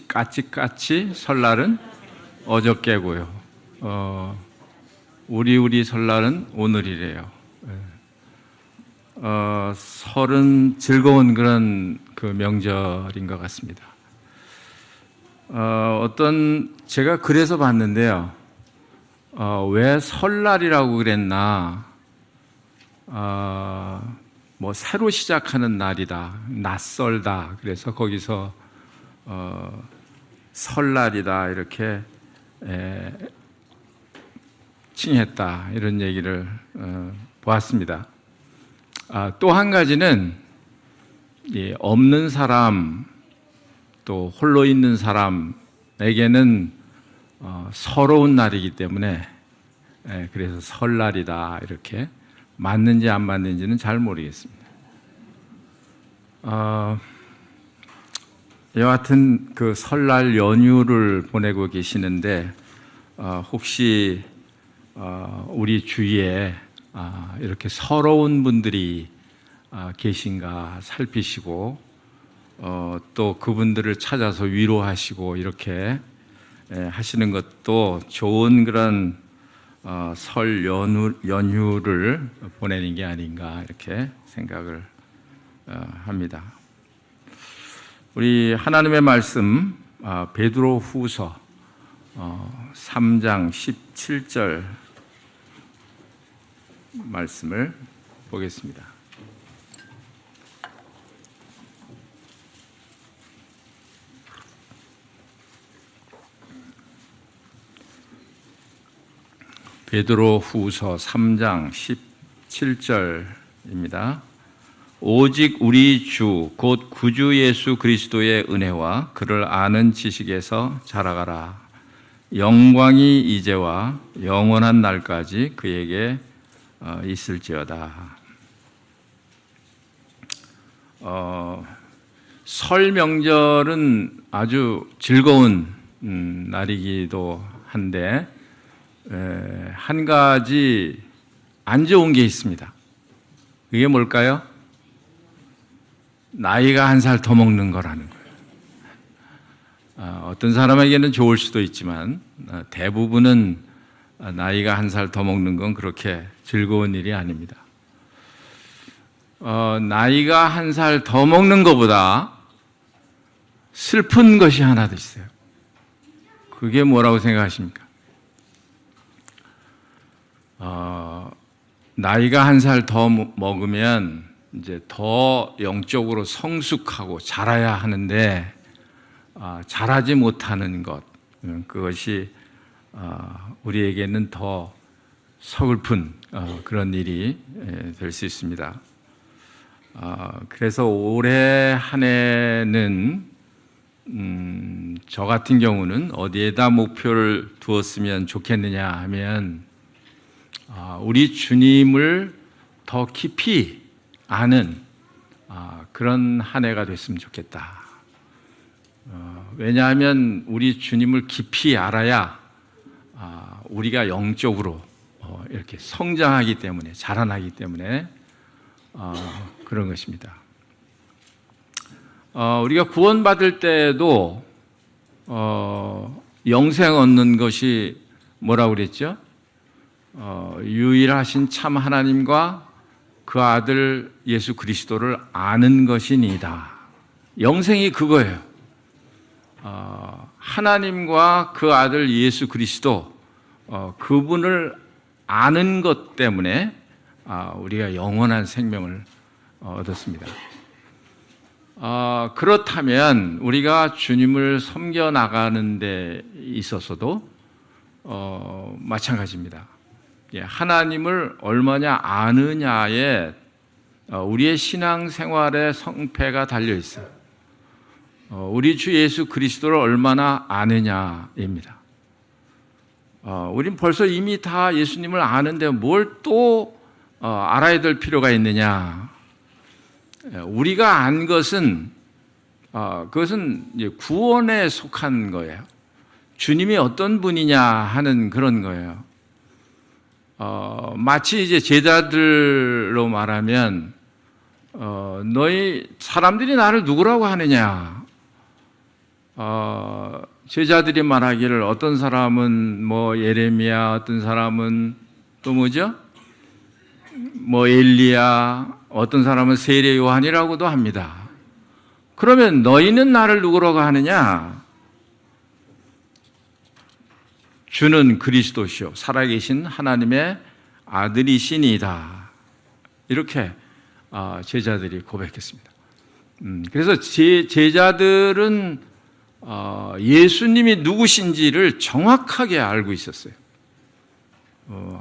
까치까치 설날은 어저께고요. 우리 설날은 오늘이래요. 설은 즐거운 그런 그 명절인 것 같습니다. 제가 그래서 봤는데요. 왜 설날이라고 그랬나? 뭐 새로 시작하는 날이다, 낯설다. 그래서 거기서 설날이다 이렇게 칭했다 이런 얘기를 보았습니다. 또 한 가지는 없는 사람 또 홀로 있는 사람에게는 서러운 날이기 때문에 그래서 설날이다 이렇게 맞는지 안 맞는지는 잘 모르겠습니다. 여하튼 그 설날 연휴를 보내고 계시는데 혹시 우리 주위에 이렇게 서러운 분들이 계신가 살피시고 또 그분들을 찾아서 위로하시고 이렇게 하시는 것도 좋은 그런 설 연휴를 보내는 게 아닌가 이렇게 생각을 합니다. 우리 하나님의 말씀 베드로 후서 3장 17절 말씀을 보겠습니다. 베드로 후서 3장 17절입니다. 오직 우리 주 곧 구주 예수 그리스도의 은혜와 그를 아는 지식에서 자라가라. 영광이 이제와 영원한 날까지 그에게 있을지어다. 설 명절은 아주 즐거운 날이기도 한데 한 가지 안 좋은 게 있습니다. 그게 뭘까요? 나이가 한 살 더 먹는 거라는 거예요. 어떤 사람에게는 좋을 수도 있지만 대부분은 나이가 한 살 더 먹는 건 그렇게 즐거운 일이 아닙니다. 나이가 한 살 더 먹는 것보다 슬픈 것이 하나 더 있어요. 그게 뭐라고 생각하십니까? 나이가 한 살 더 먹으면 이제 더 영적으로 성숙하고 자라야 하는데 자라지 못하는 것, 그것이 우리에게는 더 서글픈 그런 일이 될 수 있습니다. 그래서 올해 한 해는 저 같은 경우는 어디에다 목표를 두었으면 좋겠느냐 하면 우리 주님을 더 깊이 아는 그런 한 해가 됐으면 좋겠다. 왜냐하면 우리 주님을 깊이 알아야 우리가 영적으로 이렇게 성장하기 때문에, 자라나기 때문에 그런 것입니다. 우리가 구원받을 때도 영생 얻는 것이 뭐라고 그랬죠? 유일하신 참 하나님과 그 아들 예수 그리스도를 아는 것이니이다. 영생이 그거예요. 하나님과 그 아들 예수 그리스도 그분을 아는 것 때문에 우리가 영원한 생명을 얻었습니다. 그렇다면 우리가 주님을 섬겨 나가는 데 있어서도 마찬가지입니다. 하나님을 얼마나 아느냐에 우리의 신앙생활의 성패가 달려 있어요. 우리 주 예수 그리스도를 얼마나 아느냐입니다. 우린 벌써 이미 다 예수님을 아는데 뭘 또 알아야 될 필요가 있느냐. 우리가 안 것은 그것은 이제 구원에 속한 거예요. 주님이 어떤 분이냐 하는 그런 거예요. 마치 이제 제자들로 말하면 너희 사람들이 나를 누구라고 하느냐? 제자들이 말하기를 어떤 사람은 뭐 예레미야, 어떤 사람은 또 뭐죠? 뭐 엘리야, 어떤 사람은 세례 요한이라고도 합니다. 그러면 너희는 나를 누구라고 하느냐? 주는 그리스도시요 살아계신 하나님의 아들이시니이다. 이렇게 제자들이 고백했습니다. 그래서 제자들은 예수님이 누구신지를 정확하게 알고 있었어요.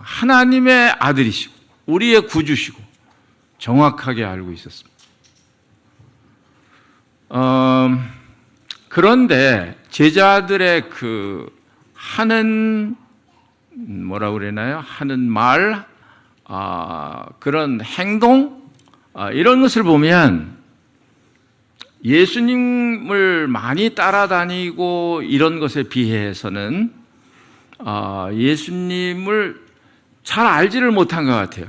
하나님의 아들이시고 우리의 구주시고 정확하게 알고 있었습니다. 그런데 제자들의 하는 뭐라고 그러나요? 하는 말, 그런 행동, 이런 것을 보면 예수님을 많이 따라다니고 이런 것에 비해서는 예수님을 잘 알지를 못한 것 같아요.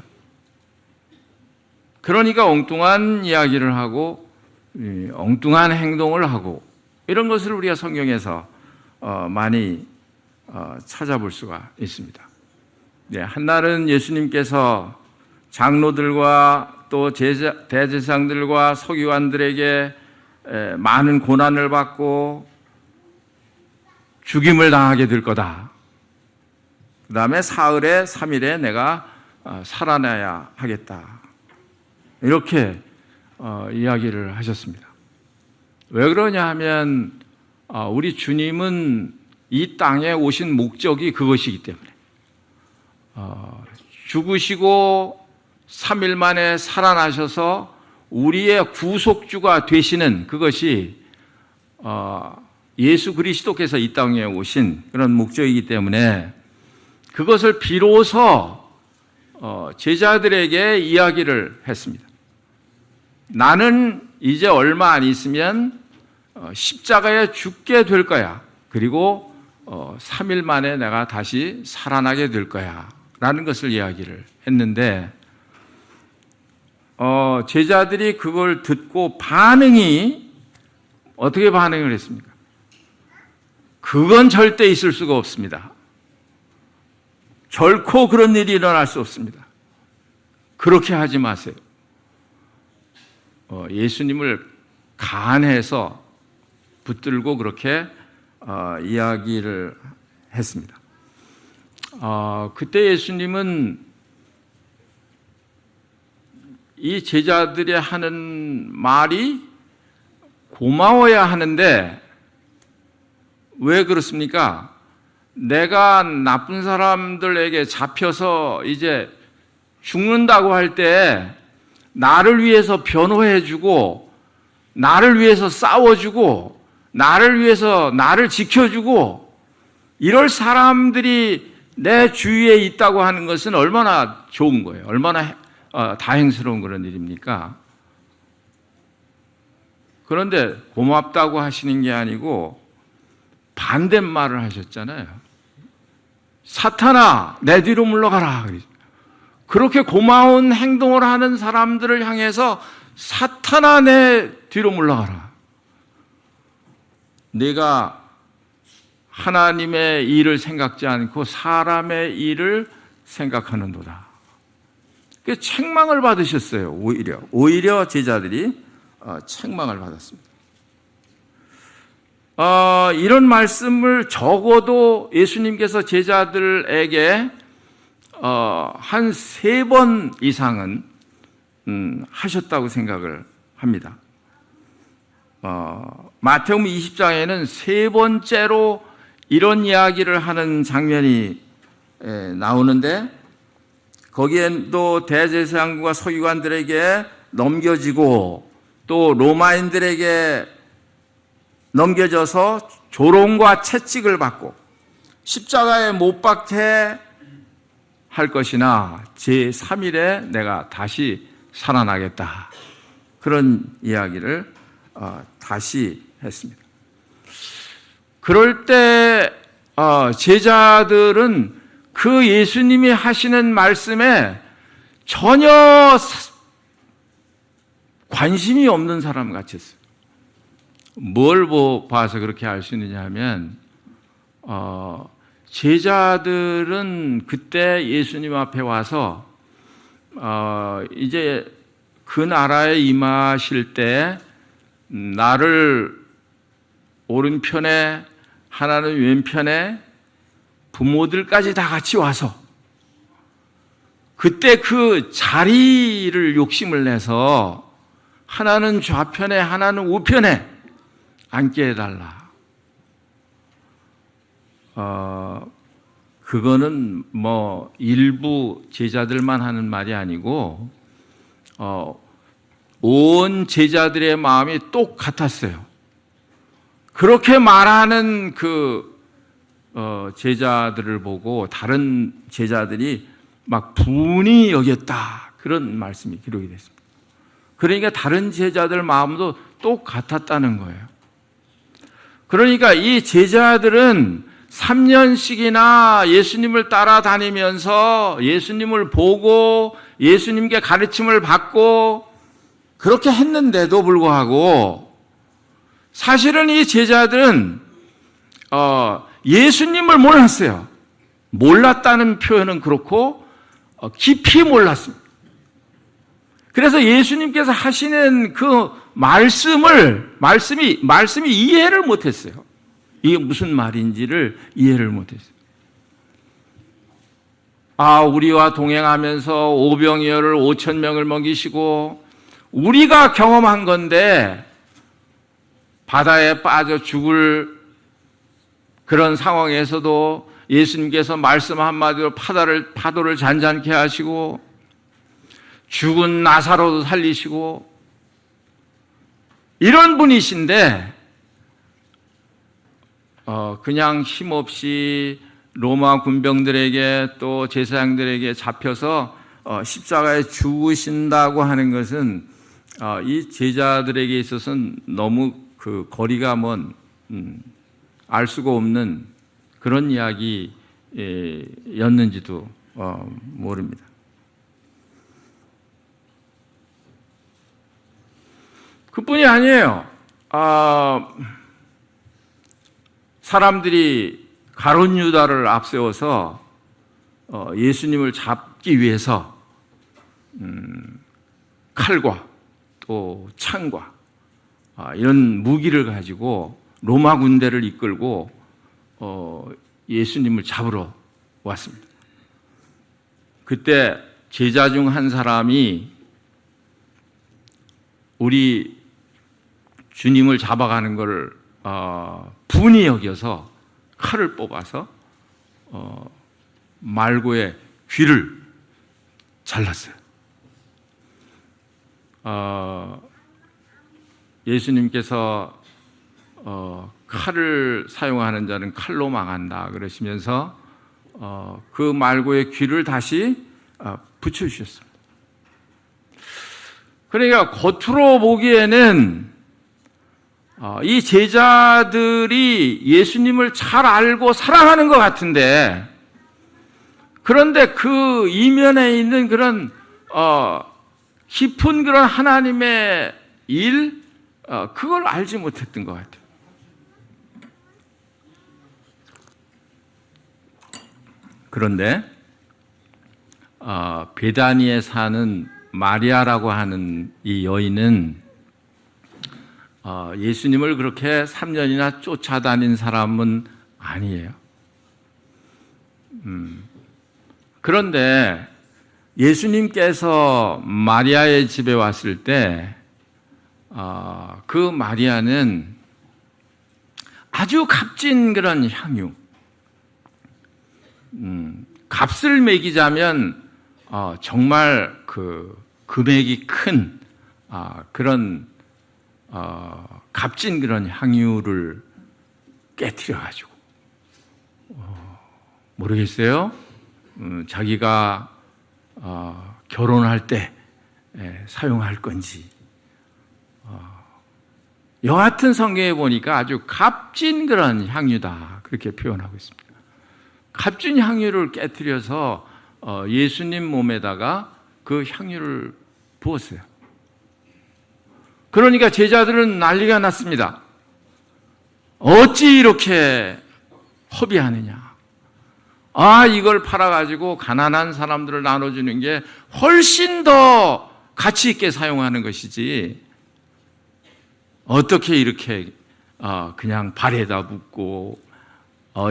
그러니까 엉뚱한 이야기를 하고 엉뚱한 행동을 하고 이런 것을 우리가 성경에서 많이 찾아볼 수가 있습니다. 네, 한날은 예수님께서 장로들과 또 대제사장들과 서기관들에게 많은 고난을 받고 죽임을 당하게 될 거다. 그 다음에 사흘에 3일에 내가 살아나야 하겠다. 이렇게 이야기를 하셨습니다. 왜 그러냐 하면 우리 주님은 이 땅에 오신 목적이 그것이기 때문에 죽으시고 3일 만에 살아나셔서 우리의 구속주가 되시는 그것이 예수 그리스도께서 이 땅에 오신 그런 목적이기 때문에 그것을 비로소 제자들에게 이야기를 했습니다. 나는 이제 얼마 안 있으면 십자가에 죽게 될 거야. 그리고 3일 만에 내가 다시 살아나게 될 거야. 라는 것을 이야기를 했는데 제자들이 그걸 듣고 어떻게 반응을 했습니까? 그건 절대 있을 수가 없습니다. 결코 그런 일이 일어날 수 없습니다. 그렇게 하지 마세요. 예수님을 간해서 붙들고 그렇게 이야기를 했습니다. 그때 예수님은 이 제자들이 하는 말이 고마워야 하는데 왜 그렇습니까? 내가 나쁜 사람들에게 잡혀서 이제 죽는다고 할 때 나를 위해서 변호해주고 나를 위해서 싸워주고 나를 위해서 나를 지켜주고 이럴 사람들이 내 주위에 있다고 하는 것은 얼마나 좋은 거예요. 얼마나 다행스러운 그런 일입니까? 그런데 고맙다고 하시는 게 아니고 반대말을 하셨잖아요. 사탄아, 내 뒤로 물러가라. 그렇게 고마운 행동을 하는 사람들을 향해서 사탄아, 내 뒤로 물러가라. 내가 하나님의 일을 생각지 않고 사람의 일을 생각하는도다. 그 책망을 받으셨어요. 오히려 제자들이 책망을 받았습니다. 이런 말씀을 적어도 예수님께서 제자들에게 한 3번 이상은 하셨다고 생각을 합니다. 마태복음 20장에는 3번째로 이런 이야기를 하는 장면이 나오는데 거기엔 또 대제사장과 서기관들에게 넘겨지고 또 로마인들에게 넘겨져서 조롱과 채찍을 받고 십자가에 못 박게 할 것이나 제3일에 내가 다시 살아나겠다. 그런 이야기를 다시 했습니다. 그럴 때 제자들은 그 예수님이 하시는 말씀에 전혀 관심이 없는 사람 같이 했어요. 뭘 봐서 그렇게 알 수 있느냐 하면 제자들은 그때 예수님 앞에 와서 이제 그 나라에 임하실 때 나를 오른편에 하나는 왼편에 부모들까지 다 같이 와서 그때 그 자리를 욕심을 내서 하나는 좌편에 하나는 우편에 앉게 해달라. 그거는 뭐 일부 제자들만 하는 말이 아니고 온 제자들의 마음이 똑같았어요. 그렇게 말하는 그 제자들을 보고 다른 제자들이 막 분이 여겼다, 그런 말씀이 기록이 됐습니다. 그러니까 다른 제자들 마음도 똑같았다는 거예요. 그러니까 이 제자들은 3년씩이나 예수님을 따라다니면서 예수님을 보고 예수님께 가르침을 받고 그렇게 했는데도 불구하고 사실은 이 제자들은 예수님을 몰랐어요. 몰랐다는 표현은 그렇고 깊이 몰랐습니다. 그래서 예수님께서 하시는 그 말씀이 이해를 못했어요. 이게 무슨 말인지를 이해를 못했어요. 우리와 동행하면서 오병이어를 5,000명을 먹이시고 우리가 경험한 건데 바다에 빠져 죽을 그런 상황에서도 예수님께서 말씀 한마디로 파도를 잔잔케 하시고 죽은 나사로도 살리시고 이런 분이신데 그냥 힘없이 로마 군병들에게 또 제사장들에게 잡혀서 십자가에 죽으신다고 하는 것은 이 제자들에게 있어서는 너무 그 거리가 먼 알 수가 없는 그런 이야기였는지도 모릅니다. 그뿐이 아니에요. 사람들이 가룟 유다를 앞세워서 예수님을 잡기 위해서 칼과 또 창과 이런 무기를 가지고 로마 군대를 이끌고 예수님을 잡으러 왔습니다. 그때 제자 중 한 사람이 우리 주님을 잡아가는 것을 분이 여겨서 칼을 뽑아서 말고의 귀를 잘랐어요. 예수님께서 칼을 사용하는 자는 칼로 망한다 그러시면서 그 말고의 귀를 다시 붙여주셨습니다. 그러니까 겉으로 보기에는 이 제자들이 예수님을 잘 알고 사랑하는 것 같은데, 그런데 그 이면에 있는 그런 깊은 그런 하나님의 일, 그걸 알지 못했던 것 같아요. 그런데 베다니에 사는 마리아라고 하는 이 여인은 예수님을 그렇게 3년이나 쫓아다닌 사람은 아니에요. 그런데 예수님께서 마리아의 집에 왔을 때 그 마리아는 아주 값진 그런 향유, 값을 매기자면 정말 그 금액이 큰 그런 값진 그런 향유를 깨트려 가지고 모르겠어요. 자기가 결혼할 때 사용할 건지. 여하튼 성경에 보니까 아주 값진 그런 향유다 그렇게 표현하고 있습니다. 값진 향유를 깨트려서 예수님 몸에다가 그 향유를 부었어요. 그러니까 제자들은 난리가 났습니다. 어찌 이렇게 허비하느냐. 이걸 팔아가지고 가난한 사람들을 나눠주는 게 훨씬 더 가치 있게 사용하는 것이지, 어떻게 이렇게 그냥 발에다 붓고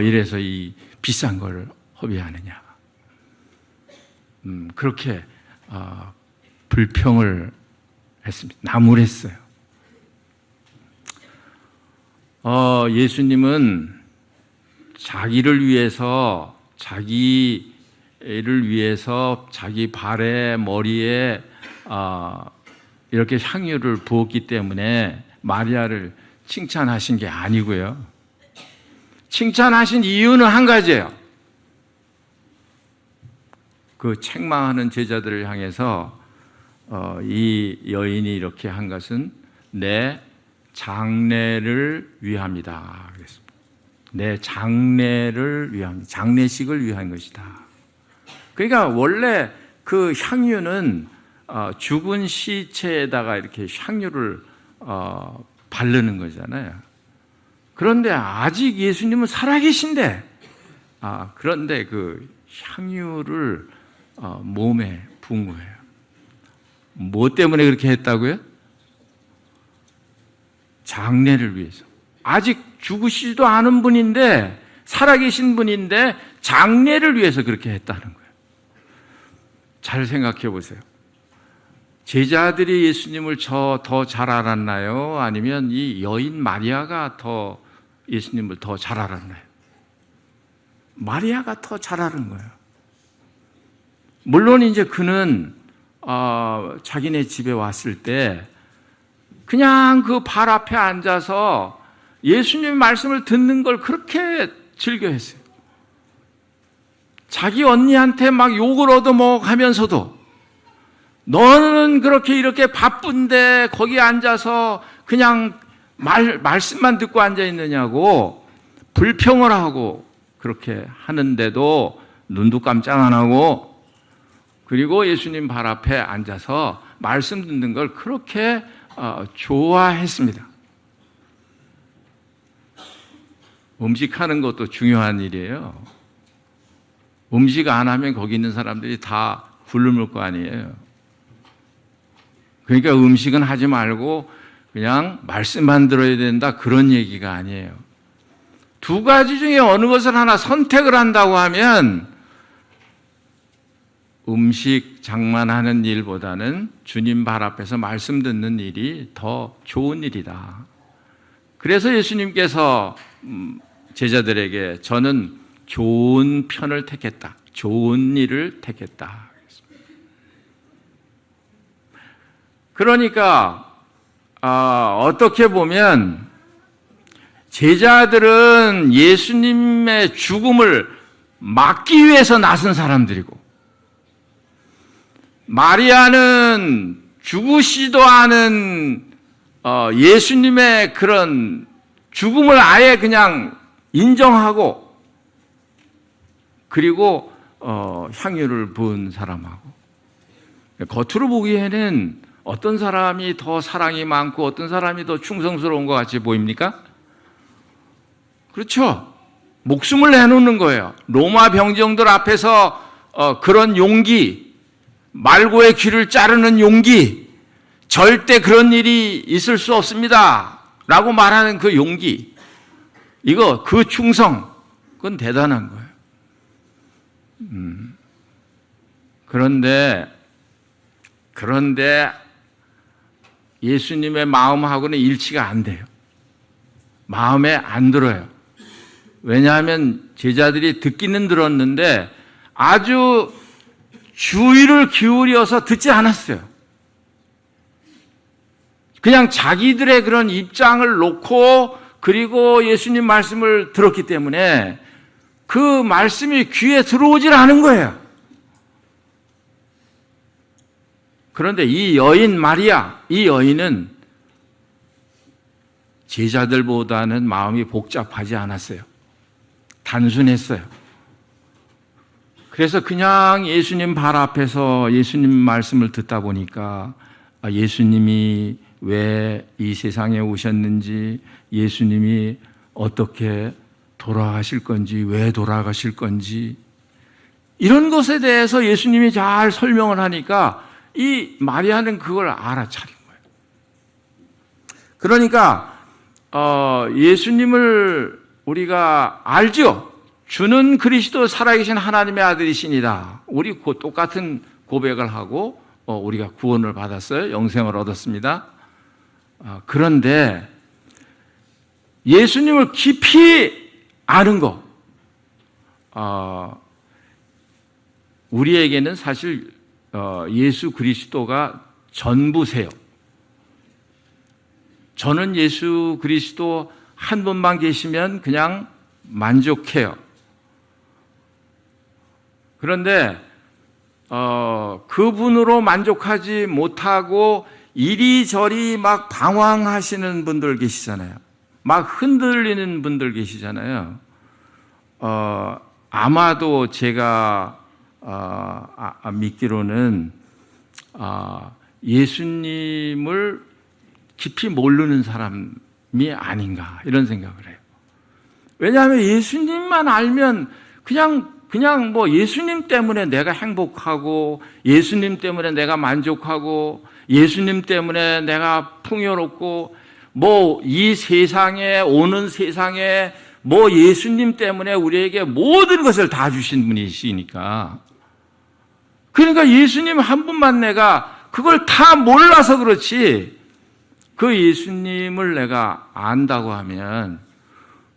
이래서 이 비싼 걸 허비하느냐. 그렇게 불평을 했습니다. 나무랬어요. 예수님은 자기를 위해서, 자기를 위해서 자기 발에, 머리에 이렇게 향유를 부었기 때문에 마리아를 칭찬하신 게 아니고요. 칭찬하신 이유는 한 가지예요. 그 책망하는 제자들을 향해서 이 여인이 이렇게 한 것은 내 장례를 위함이다. 그랬습니다. 내 장례를 위함, 장례식을 위한 것이다. 그러니까 원래 그 향유는 죽은 시체에다가 이렇게 향유를 바르는 거잖아요. 그런데 아직 예수님은 살아계신데, 그런데 그 향유를 몸에 부은 거예요. 뭐 때문에 그렇게 했다고요? 장례를 위해서. 아직 죽으시지도 않은 분인데, 살아계신 분인데 장례를 위해서 그렇게 했다는 거예요. 잘 생각해 보세요. 제자들이 예수님을 더 잘 알았나요? 아니면 이 여인 마리아가 더 예수님을 더 잘 알았나요? 마리아가 더 잘 아는 거예요. 물론 이제 그는 자기네 집에 왔을 때 그냥 그 발 앞에 앉아서 예수님의 말씀을 듣는 걸 그렇게 즐겨했어요. 자기 언니한테 막 욕을 얻어먹으면서도, 너는 그렇게 이렇게 바쁜데 거기 앉아서 그냥 말씀만 듣고 앉아 있느냐고 불평을 하고 그렇게 하는데도 눈도 깜짝 안 하고, 그리고 예수님 발 앞에 앉아서 말씀 듣는 걸 그렇게 좋아했습니다. 음식하는 것도 중요한 일이에요. 음식 안 하면 거기 있는 사람들이 다 굶을 거 아니에요. 그러니까 음식은 하지 말고 그냥 말씀만 들어야 된다, 그런 얘기가 아니에요. 두 가지 중에 어느 것을 하나 선택을 한다고 하면 음식 장만하는 일보다는 주님 발 앞에서 말씀 듣는 일이 더 좋은 일이다. 그래서 예수님께서 제자들에게 저는 좋은 편을 택했다, 좋은 일을 택했다. 그러니까 어떻게 보면 제자들은 예수님의 죽음을 막기 위해서 나선 사람들이고, 마리아는 죽으시도 않은 예수님의 그런 죽음을 아예 그냥 인정하고, 그리고 향유를 부은 사람하고. 겉으로 보기에는 어떤 사람이 더 사랑이 많고 어떤 사람이 더 충성스러운 것 같이 보입니까? 그렇죠. 목숨을 내놓는 거예요. 로마 병정들 앞에서 그런 용기, 말고의 귀를 자르는 용기, 절대 그런 일이 있을 수 없습니다 라고 말하는 그 용기, 이거 그 충성, 그건 대단한 거예요. 그런데 예수님의 마음하고는 일치가 안 돼요. 마음에 안 들어요. 왜냐하면 제자들이 듣기는 들었는데 아주 주의를 기울여서 듣지 않았어요. 그냥 자기들의 그런 입장을 놓고, 그리고 예수님 말씀을 들었기 때문에 그 말씀이 귀에 들어오질 않은 거예요. 그런데 이 여인 마리아, 이 여인은 제자들보다는 마음이 복잡하지 않았어요. 단순했어요. 그래서 그냥 예수님 발 앞에서 예수님 말씀을 듣다 보니까 예수님이 왜 이 세상에 오셨는지, 예수님이 어떻게 돌아가실 건지, 왜 돌아가실 건지, 이런 것에 대해서 예수님이 잘 설명을 하니까 이 마리아는 그걸 알아차린 거예요. 그러니까 예수님을 우리가 알죠. 주는 그리스도 살아계신 하나님의 아들이시니다. 우리 똑같은 고백을 하고 우리가 구원을 받았어요. 영생을 얻었습니다. 그런데 예수님을 깊이 아는 것, 우리에게는 사실 예수 그리스도가 전부세요. 저는 예수 그리스도 한 분만 계시면 그냥 만족해요. 그런데 그분으로 만족하지 못하고 이리저리 막 방황하시는 분들 계시잖아요. 막 흔들리는 분들 계시잖아요. 아마도 제가 믿기로는 예수님을 깊이 모르는 사람이 아닌가 이런 생각을 해요. 왜냐하면 예수님만 알면 그냥 뭐 예수님 때문에 내가 행복하고, 예수님 때문에 내가 만족하고, 예수님 때문에 내가 풍요롭고, 뭐 이 세상에, 오는 세상에 뭐 예수님 때문에 우리에게 모든 것을 다 주신 분이시니까, 그러니까 예수님 한 분만 내가 그걸 다 몰라서 그렇지, 그 예수님을 내가 안다고 하면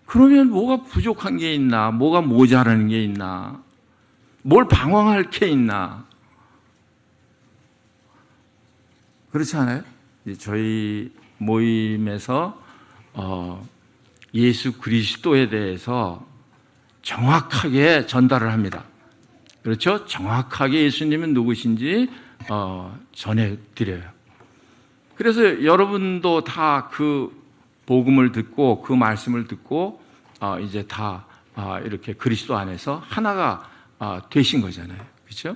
그러면 뭐가 부족한 게 있나, 뭐가 모자라는 게 있나, 뭘 방황할 게 있나. 그렇지 않아요? 저희 모임에서 예수 그리스도에 대해서 정확하게 전달을 합니다. 그렇죠? 정확하게 예수님은 누구신지 전해드려요. 그래서 여러분도 다 그 복음을 듣고 그 말씀을 듣고 이제 다 이렇게 그리스도 안에서 하나가 되신 거잖아요. 그렇죠?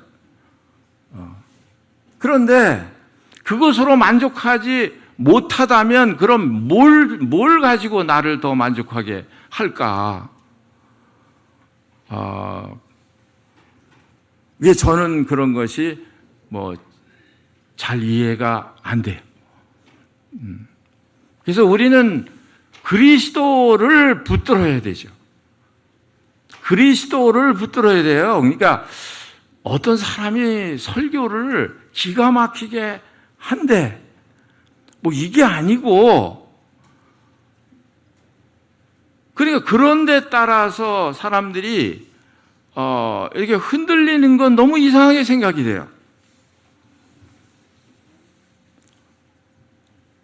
그런데 그것으로 만족하지 못하다면 그럼 뭘 가지고 나를 더 만족하게 할까? 왜 저는 그런 것이 뭐 잘 이해가 안 돼요. 그래서 우리는 그리스도를 붙들어야 되죠. 그리스도를 붙들어야 돼요. 그러니까 어떤 사람이 설교를 기가 막히게 한데 뭐 이게 아니고, 그러니까 그런 데 따라서 사람들이 이렇게 흔들리는 건 너무 이상하게 생각이 돼요.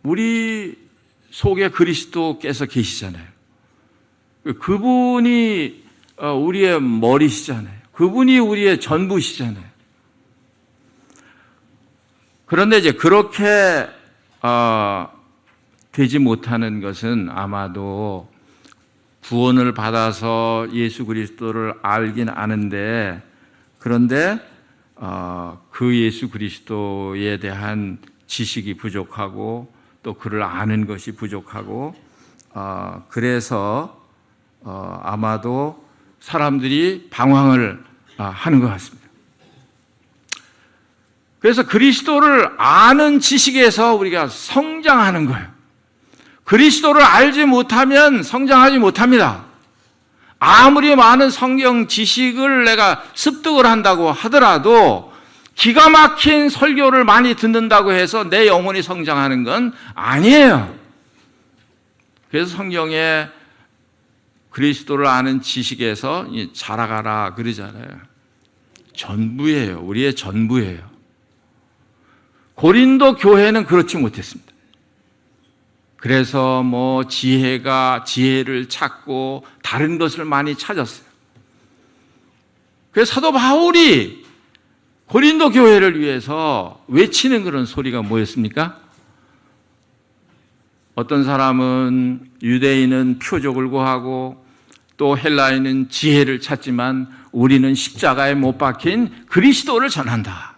우리 속에 그리스도께서 계시잖아요. 그분이 우리의 머리시잖아요. 그분이 우리의 전부시잖아요. 그런데 이제 그렇게 되지 못하는 것은 아마도 구원을 받아서 예수 그리스도를 알긴 아는데, 그런데 그 예수 그리스도에 대한 지식이 부족하고 또 그를 아는 것이 부족하고, 그래서 아마도 사람들이 방황을 하는 것 같습니다. 그래서 그리스도를 아는 지식에서 우리가 성장하는 거예요. 그리스도를 알지 못하면 성장하지 못합니다. 아무리 많은 성경 지식을 내가 습득을 한다고 하더라도 기가 막힌 설교를 많이 듣는다고 해서 내 영혼이 성장하는 건 아니에요. 그래서 성경에 그리스도를 아는 지식에서 자라가라 그러잖아요. 전부예요. 우리의 전부예요. 고린도 교회는 그렇지 못했습니다. 그래서 뭐 지혜를 찾고 다른 것을 많이 찾았어요. 그래서 사도 바울이 고린도 교회를 위해서 외치는 그런 소리가 뭐였습니까? 어떤 사람은 유대인은 표적을 구하고 또 헬라인은 지혜를 찾지만 우리는 십자가에 못 박힌 그리스도를 전한다.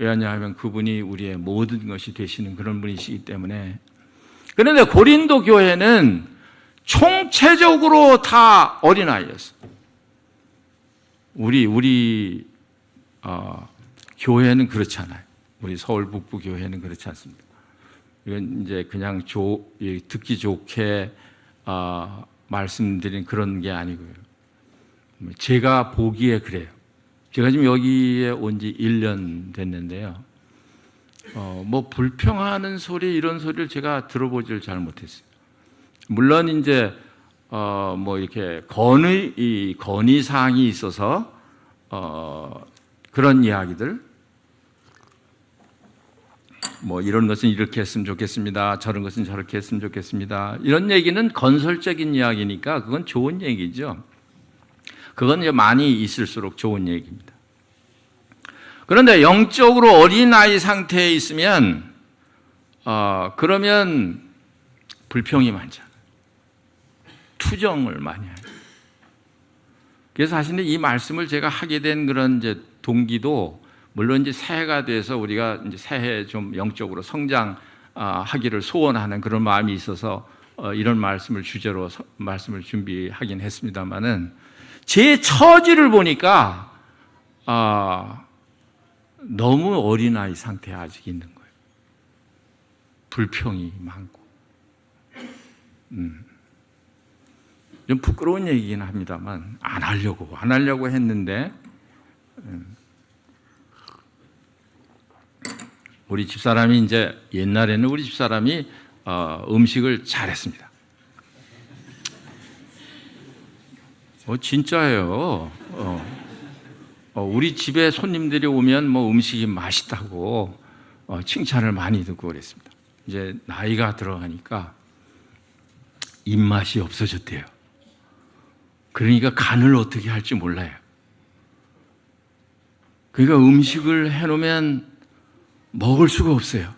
왜냐하면 그분이 우리의 모든 것이 되시는 그런 분이시기 때문에. 그런데 고린도 교회는 총체적으로 다 어린아이였어요. 우리 교회는 그렇지 않아요. 우리 서울 북부 교회는 그렇지 않습니다. 이건 이제 그냥 듣기 좋게 말씀드린 그런 게 아니고요. 제가 보기에 그래요. 제가 지금 여기에 온 지 1년 됐는데요. 뭐 불평하는 소리 이런 소리를 제가 들어보질 잘 못했어요. 물론 이제 뭐 이렇게 건의 사항이 있어서 그런 이야기들, 뭐 이런 것은 이렇게 했으면 좋겠습니다. 저런 것은 저렇게 했으면 좋겠습니다. 이런 얘기는 건설적인 이야기니까 그건 좋은 얘기죠. 그건 이제 많이 있을수록 좋은 얘기입니다. 그런데 영적으로 어린아이 상태에 있으면 그러면 불평이 많잖아요. 투정을 많이 해요. 그래서 사실은 이 말씀을 제가 하게 된 그런 이제 동기도, 물론 이제 새해가 돼서 우리가 이제 새해 좀 영적으로 성장하기를 소원하는 그런 마음이 있어서 이런 말씀을 주제로 말씀을 준비하긴 했습니다만은, 제 처지를 보니까 너무 어린아이 상태에 아직 있는 거예요. 불평이 많고. 좀 부끄러운 얘기긴 합니다만 안 하려고 했는데, 우리 집사람이 이제 옛날에는 우리 집사람이 음식을 잘했습니다. 진짜예요. 우리 집에 손님들이 오면 뭐 음식이 맛있다고 칭찬을 많이 듣고 그랬습니다. 이제 나이가 들어가니까 입맛이 없어졌대요. 그러니까 간을 어떻게 할지 몰라요. 그러니까 음식을 해놓으면 먹을 수가 없어요.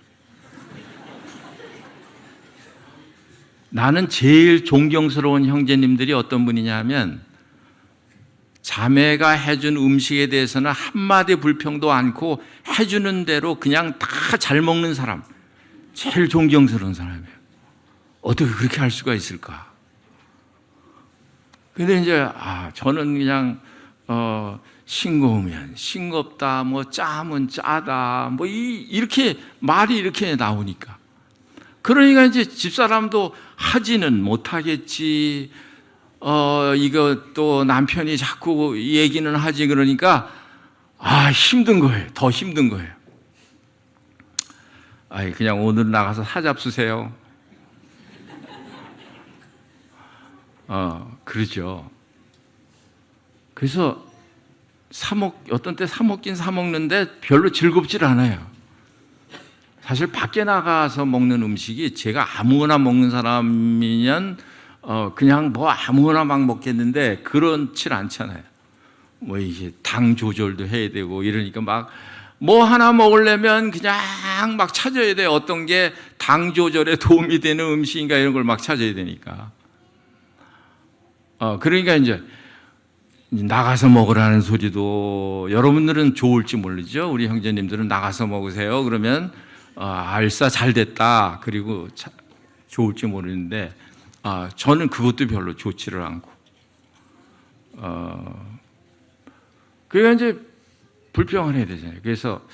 나는 제일 존경스러운 형제님들이 어떤 분이냐 하면, 자매가 해준 음식에 대해서는 한마디 불평도 않고 해주는 대로 그냥 다 잘 먹는 사람, 제일 존경스러운 사람이에요. 어떻게 그렇게 할 수가 있을까? 근데 이제 저는 그냥 싱거우면 싱겁다, 뭐 짜면 짜다, 뭐 이렇게 말이 이렇게 나오니까, 그러니까 이제 집사람도 하지는 못하겠지. 이거 또 남편이 자꾸 얘기는 하지. 그러니까 힘든 거예요. 더 힘든 거예요. 그냥 오늘 나가서 사잡수세요. 그러죠. 그래서 어떤 때 사 먹긴 사 먹는데 별로 즐겁질 않아요. 사실 밖에 나가서 먹는 음식이, 제가 아무거나 먹는 사람이면 그냥 뭐 아무거나 막 먹겠는데 그렇질 않잖아요. 뭐 이게 당 조절도 해야 되고 이러니까 막 뭐 하나 먹으려면 그냥 막 찾아야 돼요. 어떤 게 당 조절에 도움이 되는 음식인가 이런 걸 막 찾아야 되니까. 그러니까 이제 나가서 먹으라는 소리도 여러분들은 좋을지 모르죠. 우리 형제님들은 나가서 먹으세요. 그러면 알싸 잘 됐다. 그리고 좋을지 모르는데, 저는 그것도 별로 좋지를 않고. 그러니까 이제 불평을 해야 되잖아요. 그래서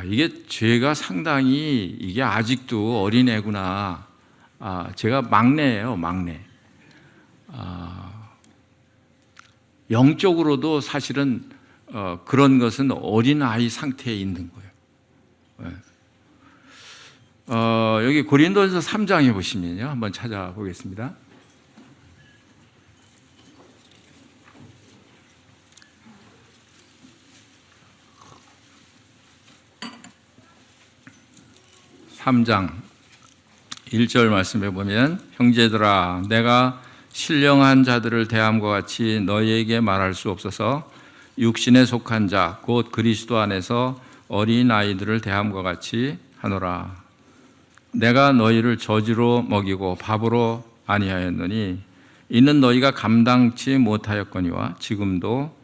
이게 죄가 상당히, 이게 아직도 어린애구나. 제가 막내예요, 막내. 영적으로도 사실은 그런 것은 어린아이 상태에 있는 거예요. 여기 고린도전서 3장에 보시면요, 한번 찾아보겠습니다. (3장) 1절 말씀해 보면, 형제들아, 내가 신령한 자들을 대함과 같이 너희에게 말할 수 없어서 육신에 속한 자 곧 그리스도 안에서 어린 아이들을 대함과 같이 하노라. 내가 너희를 저지로 먹이고 밥으로 아니하였노니 이는 너희가 감당치 못하였거니와 지금도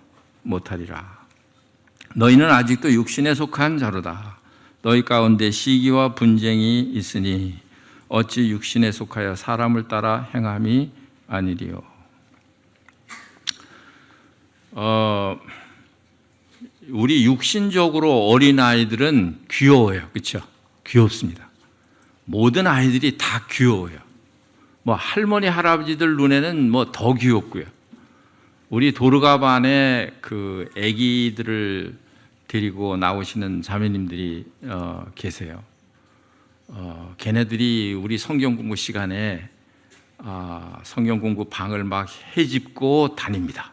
못하리라. 너희는 아직도 육신에 속한 자로다. 너희 가운데 시기와 분쟁이 있으니 어찌 육신에 속하여 사람을 따라 행함이 아니리요. 우리 육신적으로 어린 아이들은 귀여워요, 그렇죠? 귀엽습니다. 모든 아이들이 다 귀여워요. 뭐 할머니 할아버지들 눈에는 뭐 더 귀엽고요. 우리 도르가반에 그 아기들을 데리고 나오시는 자매님들이 계세요. 걔네들이 우리 성경 공부 시간에 성경 공부 방을 막 헤집고 다닙니다.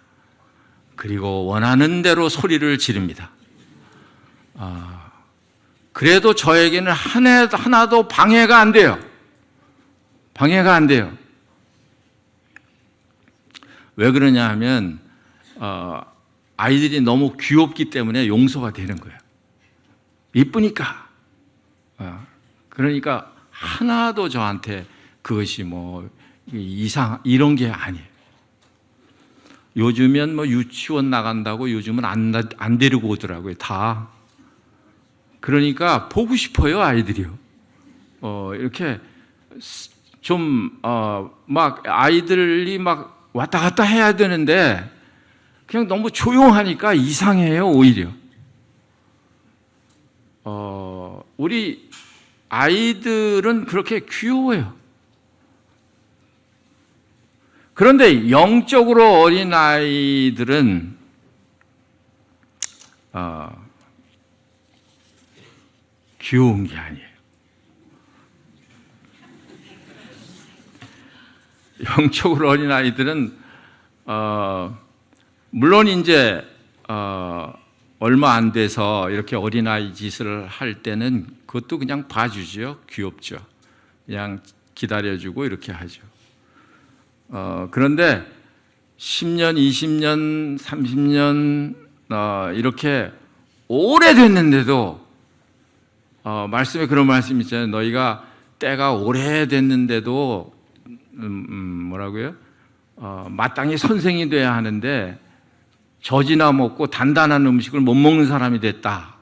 그리고 원하는 대로 소리를 지릅니다. 그래도 저에게는 하나도 방해가 안 돼요. 방해가 안 돼요. 왜 그러냐 하면 아이들이 너무 귀엽기 때문에 용서가 되는 거예요. 이쁘니까. 그러니까 하나도 저한테 그것이 뭐 이런 게 아니에요. 요즘엔 뭐 유치원 나간다고 요즘은 안 데리고 오더라고요. 다. 그러니까 보고 싶어요, 아이들이요. 이렇게 좀 막 아이들이 막 왔다 갔다 해야 되는데 그냥 너무 조용하니까 이상해요, 오히려. 우리 아이들은 그렇게 귀여워요. 그런데 영적으로 어린 아이들은 귀여운 게 아니에요. 영적으로 어린 아이들은 물론 이제 얼마 안 돼서 이렇게 어린아이 짓을 할 때는 그것도 그냥 봐주죠. 귀엽죠. 그냥 기다려주고 이렇게 하죠. 그런데 10년, 20년, 30년 이렇게 오래됐는데도 말씀에 그런 말씀 있잖아요. 너희가 때가 오래됐는데도 뭐라고요? 마땅히 선생이 돼야 하는데 젖이나 먹고 단단한 음식을 못 먹는 사람이 됐다.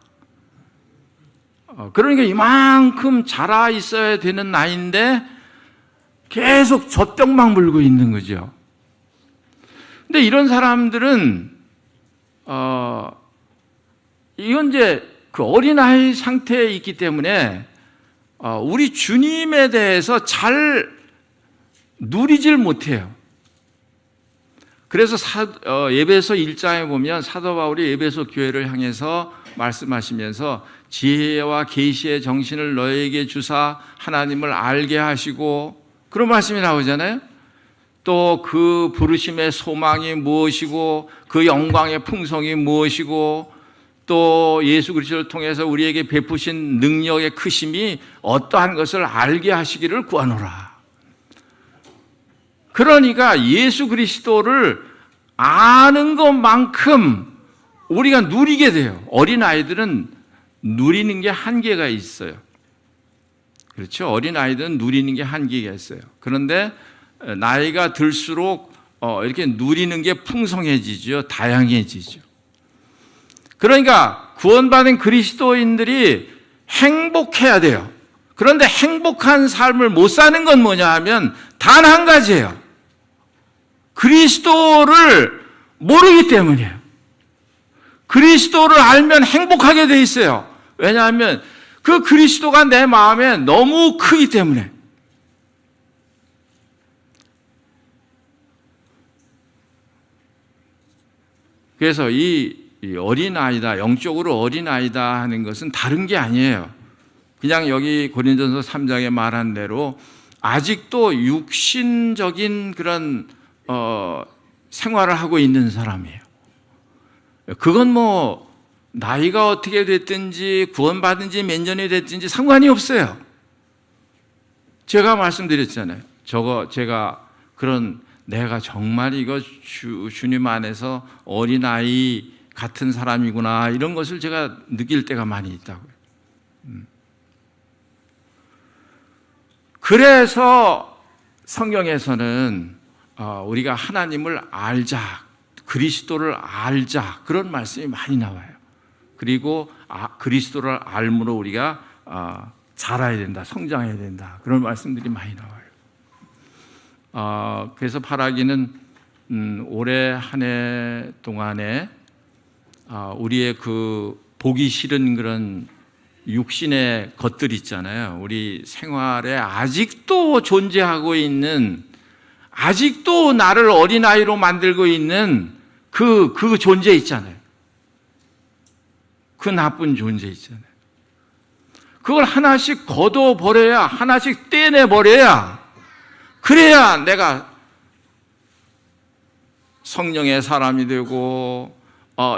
그러니까 이만큼 자라 있어야 되는 나이인데 계속 젖병만 물고 있는 거죠. 근데 이런 사람들은 이건 이제 그 어린아이 상태에 있기 때문에 우리 주님에 대해서 잘 누리질 못해요. 그래서 에베소 1장에 보면 사도 바울이 에베소 교회를 향해서 말씀하시면서 지혜와 계시의 정신을 너에게 주사 하나님을 알게 하시고 그런 말씀이 나오잖아요. 또 그 부르심의 소망이 무엇이고 그 영광의 풍성이 무엇이고 또 예수 그리스도를 통해서 우리에게 베푸신 능력의 크심이 어떠한 것을 알게 하시기를 구하노라. 그러니까 예수 그리스도를 아는 것만큼 우리가 누리게 돼요. 어린아이들은 누리는 게 한계가 있어요. 그렇죠? 어린아이들은 누리는 게 한계가 있어요. 그런데 나이가 들수록 이렇게 누리는 게 풍성해지죠. 다양해지죠. 그러니까 구원받은 그리스도인들이 행복해야 돼요. 그런데 행복한 삶을 못 사는 건 뭐냐 하면 단 한 가지예요. 그리스도를 모르기 때문이에요. 그리스도를 알면 행복하게 돼 있어요. 왜냐하면 그 그리스도가 내 마음에 너무 크기 때문에. 그래서 이 어린아이다, 영적으로 어린아이다 하는 것은 다른 게 아니에요. 그냥 여기 고린도전서 3장에 말한 대로 아직도 육신적인 그런 생활을 하고 있는 사람이에요. 그건 뭐 나이가 어떻게 됐든지 구원받은 지 몇 년이 됐든지 상관이 없어요. 제가 말씀드렸잖아요. 제가 그런 내가 정말 이거 주님 안에서 어린아이 같은 사람이구나 이런 것을 제가 느낄 때가 많이 있다고요. 그래서 성경에서는 우리가 하나님을 알자, 그리스도를 알자 그런 말씀이 많이 나와요. 그리고 그리스도를 알므로 우리가 자라야 된다, 성장해야 된다, 그런 말씀들이 많이 나와요. 그래서 바라기는 올해 한 해 동안에 우리의 그 보기 싫은 그런 육신의 것들 있잖아요. 우리 생활에 아직도 존재하고 있는, 아직도 나를 어린아이로 만들고 있는 그 존재 있잖아요. 그 나쁜 존재 있잖아요. 그걸 하나씩 걷어버려야, 하나씩 떼내버려야, 그래야 내가 성령의 사람이 되고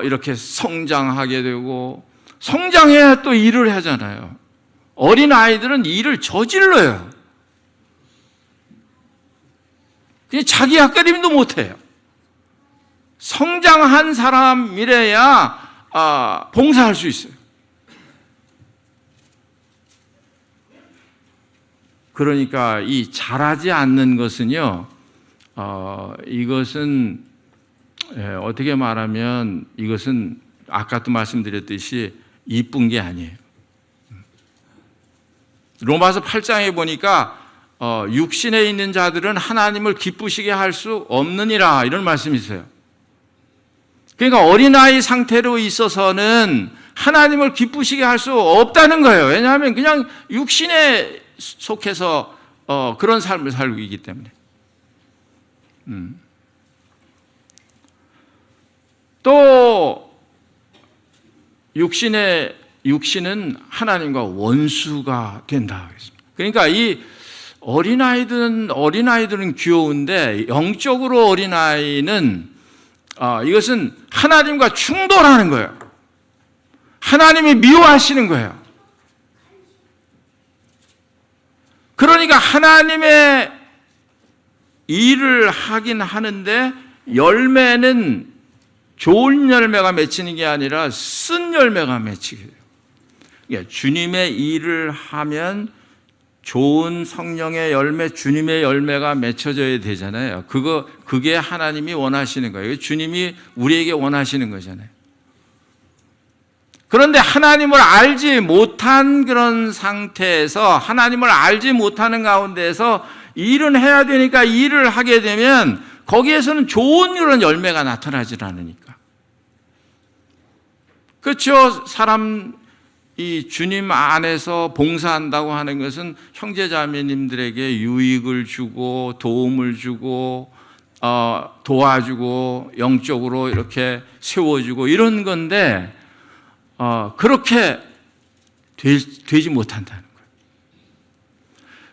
이렇게 성장하게 되고, 성장해야 또 일을 하잖아요. 어린아이들은 일을 저질러요. 그냥 자기 앞가림도 못해요. 성장한 사람이래야 봉사할 수 있어요. 그러니까 이 자라지 않는 것은요, 이것은 어떻게 말하면 이것은 아까도 말씀드렸듯이 이쁜 게 아니에요. 로마서 8장에 보니까 육신에 있는 자들은 하나님을 기쁘시게 할 수 없느니라, 이런 말씀이 있어요. 그러니까 어린아이 상태로 있어서는 하나님을 기쁘시게 할 수 없다는 거예요. 왜냐하면 그냥 육신에 속해서 그런 삶을 살고 있기 때문에. 또 육신은 하나님과 원수가 된다. 그러니까 이 어린아이들은 귀여운데, 영적으로 어린아이는 이것은 하나님과 충돌하는 거예요. 하나님이 미워하시는 거예요. 그러니까 하나님의 일을 하긴 하는데 열매는 좋은 열매가 맺히는 게 아니라 쓴 열매가 맺히게 돼요. 그러니까 주님의 일을 하면 좋은 성령의 열매, 주님의 열매가 맺혀져야 되잖아요. 그게 하나님이 원하시는 거예요. 주님이 우리에게 원하시는 거잖아요. 그런데 하나님을 알지 못한 그런 상태에서, 하나님을 알지 못하는 가운데에서 일은 해야 되니까 일을 하게 되면 거기에서는 좋은 그런 열매가 나타나질 않으니까. 그렇죠. 이 주님 안에서 봉사한다고 하는 것은 형제자매님들에게 유익을 주고 도움을 주고 도와주고 영적으로 이렇게 세워주고 이런 건데, 그렇게 되지 못한다는 거예요.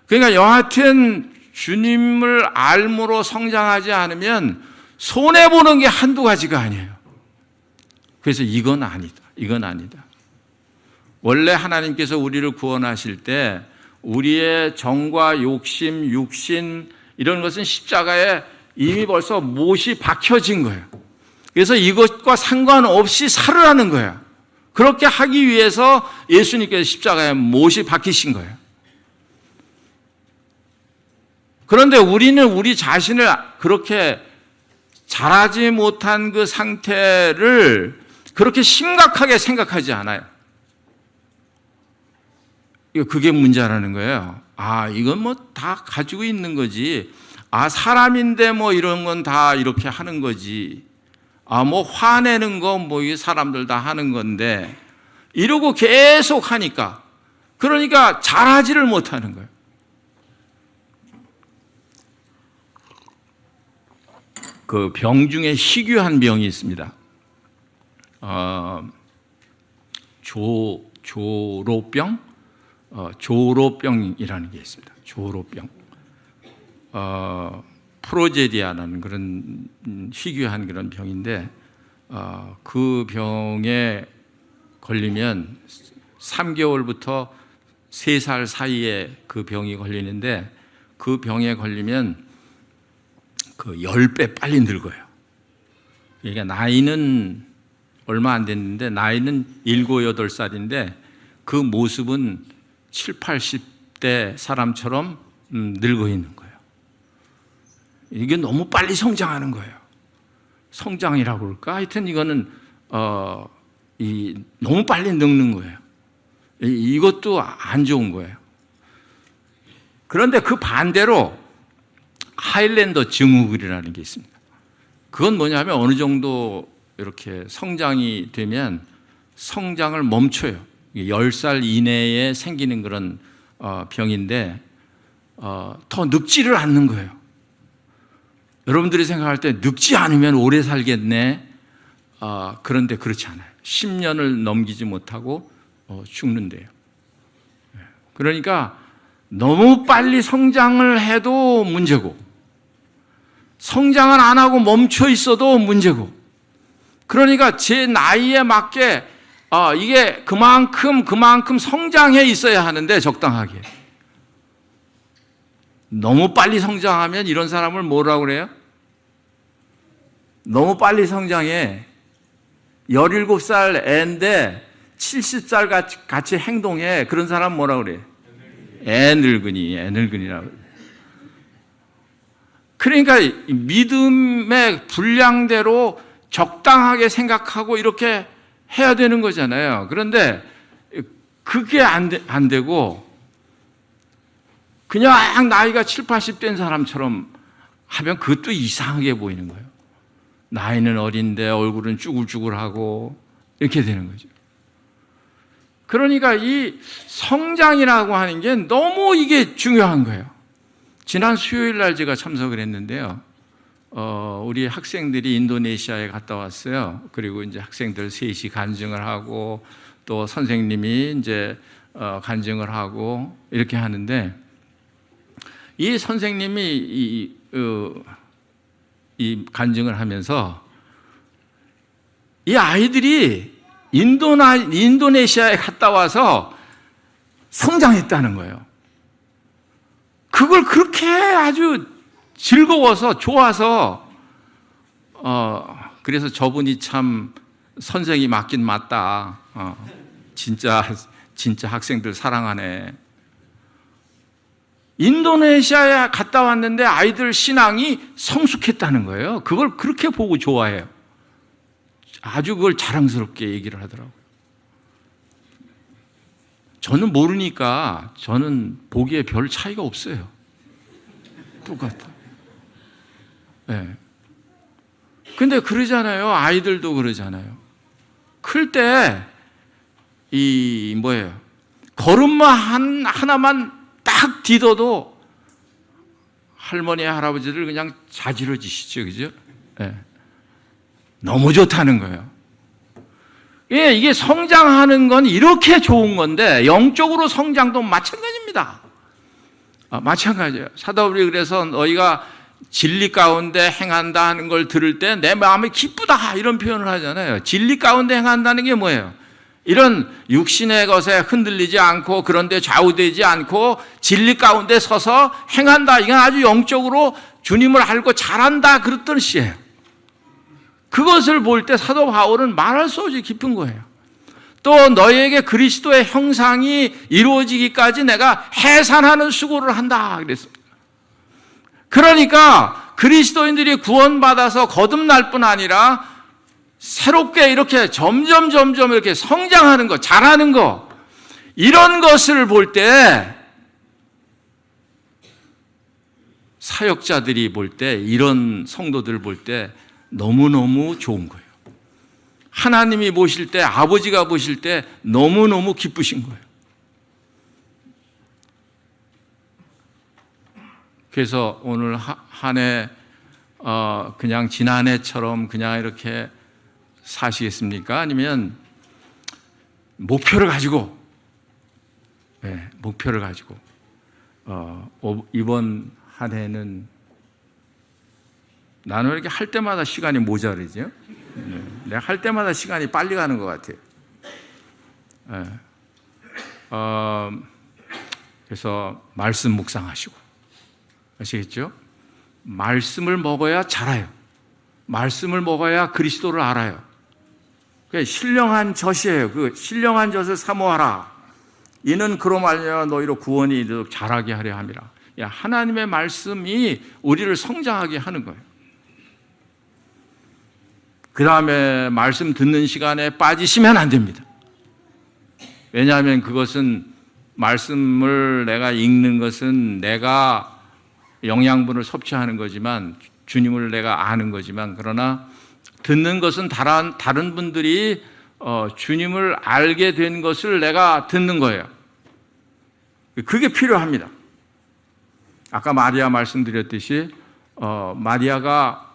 그러니까 여하튼 주님을 알므로 성장하지 않으면 손해보는 게 한두 가지가 아니에요. 그래서 이건 아니다. 원래 하나님께서 우리를 구원하실 때 우리의 정과 욕심, 육신 이런 것은 십자가에 이미 벌써 못이 박혀진 거예요. 그래서 이것과 상관없이 살으라는 거예요. 그렇게 하기 위해서 예수님께서 십자가에 못이 박히신 거예요. 그런데 우리는 우리 자신을 그렇게 자라지 못한 그 상태를 그렇게 심각하게 생각하지 않아요. 그게 문제라는 거예요. 이건 뭐 다 가지고 있는 거지. 사람인데 뭐 이런 건 다 이렇게 하는 거지. 뭐 화내는 거 뭐 이 사람들 다 하는 건데, 이러고 계속 하니까, 그러니까 잘하지를 못하는 거예요. 그 병 중에 희귀한 병이 있습니다. 조로병? 조로병이라는 게 있습니다. 조로병. 프로제리아라는 그런 희귀한 그런 병인데, 그 병에 걸리면 3개월부터 3살 사이에 그 병이 걸리는데, 그 병에 걸리면 그 10배 빨리 늙어요. 그러니까 나이는 얼마 안 됐는데, 나이는 7, 8살인데 그 모습은 7, 80대 사람처럼 늙어 있는 거예요. 이게 너무 빨리 성장하는 거예요. 성장이라고 그럴까? 하여튼 이거는 너무 빨리 늙는 거예요. 이것도 안 좋은 거예요. 그런데 그 반대로 하일랜더 증후군이라는 게 있습니다. 그건 뭐냐면 어느 정도 이렇게 성장이 되면 성장을 멈춰요. 10살 이내에 생기는 그런 병인데 더 늙지를 않는 거예요. 여러분들이 생각할 때 늙지 않으면 오래 살겠네. 그런데 그렇지 않아요. 10년을 넘기지 못하고 죽는데요. 그러니까 너무 빨리 성장을 해도 문제고, 성장을 안 하고 멈춰 있어도 문제고, 그러니까 제 나이에 맞게 이게 그만큼 성장해 있어야 하는데 적당하게. 너무 빨리 성장하면 이런 사람을 뭐라고 그래요? 너무 빨리 성장해. 17살 애인데 70살 같이 행동해. 그런 사람 뭐라고 그래요? 애늙은이라고. 그러니까 믿음의 분량대로 적당하게 생각하고 이렇게 해야 되는 거잖아요. 그런데 그게 안 되고 그냥 나이가 7, 80된 사람처럼 하면 그것도 이상하게 보이는 거예요. 나이는 어린데 얼굴은 쭈글쭈글하고 이렇게 되는 거죠. 그러니까 이 성장이라고 하는 게 너무 이게 중요한 거예요. 지난 수요일 날 제가 참석을 했는데요. 우리 학생들이 인도네시아에 갔다 왔어요. 그리고 이제 학생들 셋이 간증을 하고 또 선생님이 이제 간증을 하고 이렇게 하는데, 이 선생님이 이 간증을 하면서 이 아이들이 인도네시아에 갔다 와서 성장했다는 거예요. 그걸 그렇게 아주 즐거워서 좋아서 그래서 저분이 참 선생이 맞긴 맞다. 진짜 학생들 사랑하네. 인도네시아에 갔다 왔는데 아이들 신앙이 성숙했다는 거예요. 그걸 그렇게 보고 좋아해요. 아주 그걸 자랑스럽게 얘기를 하더라고요. 저는 모르니까 저는 보기에 별 차이가 없어요. 똑같아. 네. 근데 그러잖아요. 아이들도 그러잖아요. 클 때 걸음마 하나만 딱 디뎌도 할머니, 할아버지들 그냥 자지러지시죠. 그죠? 네. 너무 좋다는 거예요. 이게 성장하는 건 이렇게 좋은 건데, 영적으로 성장도 마찬가지입니다. 마찬가지예요. 사도 바울이 그래서 너희가 진리 가운데 행한다 하는 걸 들을 때 내 마음이 기쁘다 이런 표현을 하잖아요. 진리 가운데 행한다는 게 뭐예요? 이런 육신의 것에 흔들리지 않고 그런데 좌우되지 않고 진리 가운데 서서 행한다. 이건 아주 영적으로 주님을 알고 잘한다 그런 뜻이에요. 그것을 볼 때 사도 바울은 말할 수 없이 깊은 거예요. 또 너희에게 그리스도의 형상이 이루어지기까지 내가 해산하는 수고를 한다 그랬습니다. 그러니까 그리스도인들이 구원받아서 거듭날 뿐 아니라 새롭게 이렇게 점점 이렇게 성장하는 것, 잘하는 것, 이런 것을 볼 때 사역자들이 볼 때, 이런 성도들 볼 때 너무너무 좋은 거예요. 하나님이 보실 때, 아버지가 보실 때 너무너무 기쁘신 거예요. 그래서 오늘 한 해 그냥 지난해처럼 그냥 이렇게 사시겠습니까? 아니면 목표를 가지고, 목표를 가지고 이번 한 해는 나는 왜 이렇게 할 때마다 시간이 모자르죠? 내가 할 때마다 시간이 빨리 가는 것 같아요. 그래서 말씀 묵상하시고, 아시겠죠? 말씀을 먹어야 자라요. 말씀을 먹어야 그리스도를 알아요. 그게 신령한 젖이에요. 그 신령한 젖을 사모하라. 이는 그로 말미암아 너희로 구원이 이르도록 자라게 하려 함이라. 하나님의 말씀이 우리를 성장하게 하는 거예요. 그 다음에 말씀 듣는 시간에 빠지시면 안 됩니다. 왜냐하면 그것은 말씀을 내가 읽는 것은 내가 영양분을 섭취하는 거지만 주님을 내가 아는 거지만 그러나 듣는 것은 다른 분들이 주님을 알게 된 것을 내가 듣는 거예요. 그게 필요합니다. 아까 마리아 말씀드렸듯이 마리아가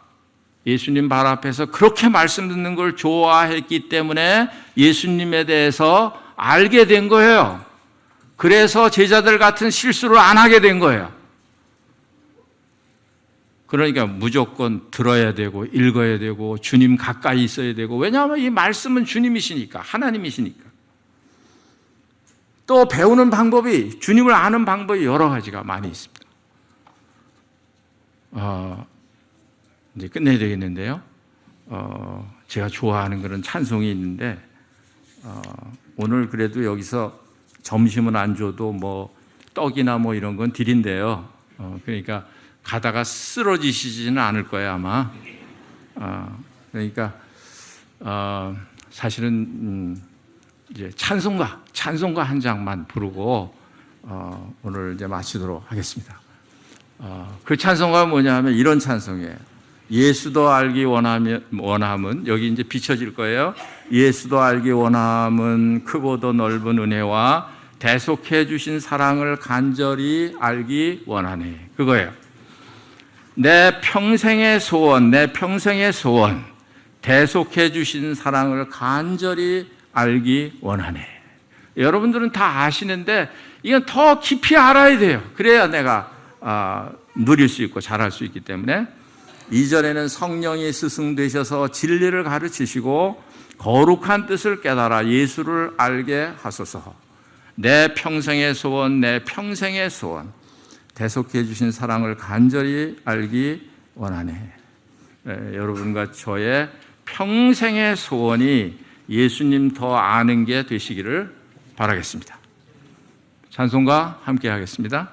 예수님 발 앞에서 그렇게 말씀 듣는 걸 좋아했기 때문에 예수님에 대해서 알게 된 거예요. 그래서 제자들 같은 실수를 안 하게 된 거예요. 그러니까 무조건 들어야 되고 읽어야 되고 주님 가까이 있어야 되고, 왜냐하면 이 말씀은 주님이시니까, 하나님이시니까. 또 배우는 방법이, 주님을 아는 방법이 여러 가지가 많이 있습니다. 이제 끝내야 되겠는데요. 제가 좋아하는 그런 찬송이 있는데 오늘 그래도 여기서 점심은 안 줘도 뭐 떡이나 뭐 이런 건 드린대요. 그러니까 가다가 쓰러지시지는 않을 거예요 아마. 그러니까 사실은 이제 찬송가 한 장만 부르고 오늘 이제 마치도록 하겠습니다. 그 찬송가가 뭐냐면 이런 찬송이에요. 예수도 알기 원함은, 여기 이제 비춰질 거예요. 예수도 알기 원함은 크고도 넓은 은혜와 대속해 주신 사랑을 간절히 알기 원하네. 그거예요. 내 평생의 소원, 대속해 주신 사랑을 간절히 알기 원하네. 여러분들은 다 아시는데 이건 더 깊이 알아야 돼요. 그래야 내가 누릴 수 있고 잘할 수 있기 때문에 2절에는 성령이 스승되셔서 진리를 가르치시고 거룩한 뜻을 깨달아 예수를 알게 하소서. 내 평생의 소원, 대속해 주신 사랑을 간절히 알기 원하네. 여러분과 저의 평생의 소원이 예수님 더 아는 게 되시기를 바라겠습니다. 찬송가 함께 하겠습니다.